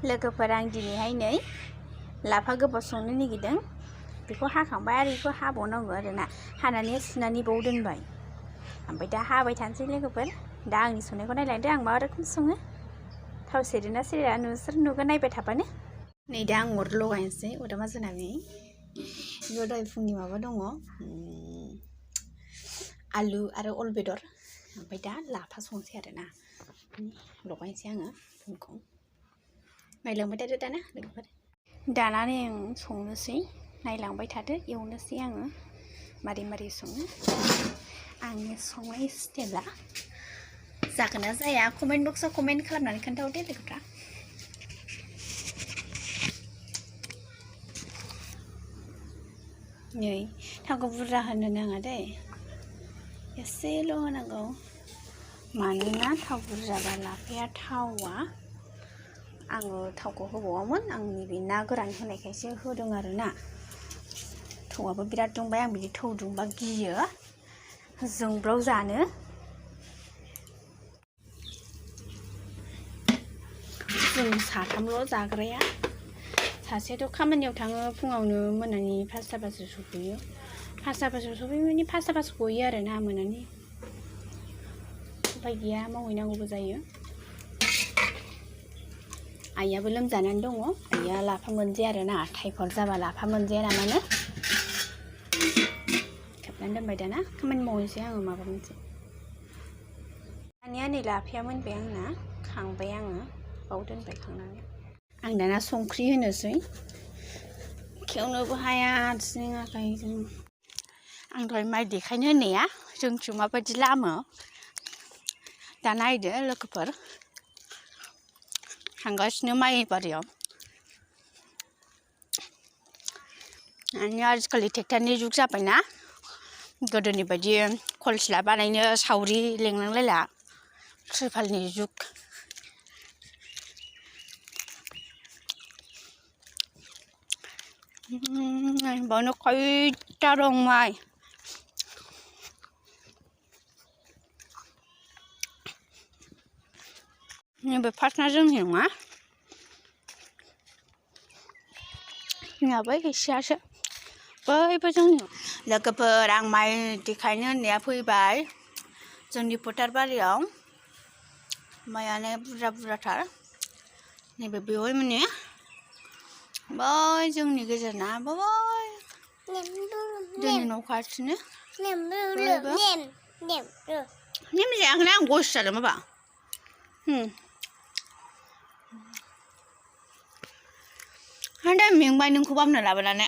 लोगोफोर आं दिनैहाय नै लाफा गोबाव संनो नागिरदों। बेखौ हाखांबाय आरो बेखौ हाबावनांगौ आरोना। हानानै सुनानै बाव दोनबाय। ओमफ्राय दा हाबाय थानोसै लोगोफोर। दा आंनि संनायखौ नायलांदो आं मा रोखोम सङो। थाव सेरोना सेरा नोंसोर नुगोन नायबाय थाबानो। नै दा आं अर लगायनोसै। अरदाबा जोंना नै बेयाव दहाय फुंनि माबा दङ आलु आरो अल बेदर। ओमफ्राय दा लाफा संसै आरोना। लगायनोसै आङो फुंखौ। नायलांबाय थादो दाना लोगोफोर। दानानै आं संनोसै। नायलांबाय थादो एवनोसै आङो मारै मारै सङो। आंनि संनाय स्टाइला जागोन ना जाया कमेन्ट बक्सआव कमेन्ट खालामनानै खोन्थाहरदो लोगोफ्रा। नै थावखौ बुरजा होनो नाङा दै, एसेल' होनांगौ। मानोना थाव बुरजाबा लाफाया थावा। आङो थावखौ होबावामोन, आंनि बे ना गोरान होनायखायसो होदों आरोना। थौआबो बिराद दुंबाय, आं बिदि थौ दुंबा गियो जोंब्राव जानो। जों साथामल' जाग्राया। सासेयाथ' खामानियाव थाङो फुङावनो, मोनानि 5:00 सफैयो। 5:00 सफैयो माने 5:00 गयो आरोना मोनानि। उफाय गैया, मावहैनांगौबो जायो। आइयाबो लोमजानानै दङ। आइया लाफा मोनजाया आरोना, टाइफड जाबा लाफा मोनजाया नामानो। खोबनानै दोनबाय दाना खामानि मावनोसै आङो माबा मोनसे। दानिया नै लाफाया मोनबाय आंना, खांबाय आङो बाव दोनबाय खांनानै। आं दाना संख्रि होनोसै। खेवनोबो हाया हारसिं आखाइजों। आं दहाय माइ देखायनो होननाया जोंथिं माबायदि लामो दा नायदो लोगोफोर। थांगासिनो माइ बारियाव। आजिखालि ट्रेक्टरनि जुग जाबायना, गोदोनि बायदि खल सिला बानायनो सावरि लेंनांलायला, ट्रिपालनि जुग। बावनो खैथा दं माइ। नैबे फार्स्टना जोंनि नङा, जोंनाबो एसेयासो, बैबो जोंनि। लोगोफोर आं माइ देखायनो होननाया फैबाय जोंनि फोथार बारियाव। माइआनो बुरजा बुरजाथार। नैबे बेवहाय माने बै जोंनि गेजेरना बै जोंनि न' खाथिनो नेम जायाखैना आं गयसो जादों माबा। दा मेंबाय नोंखौ बामना लाबोनानै।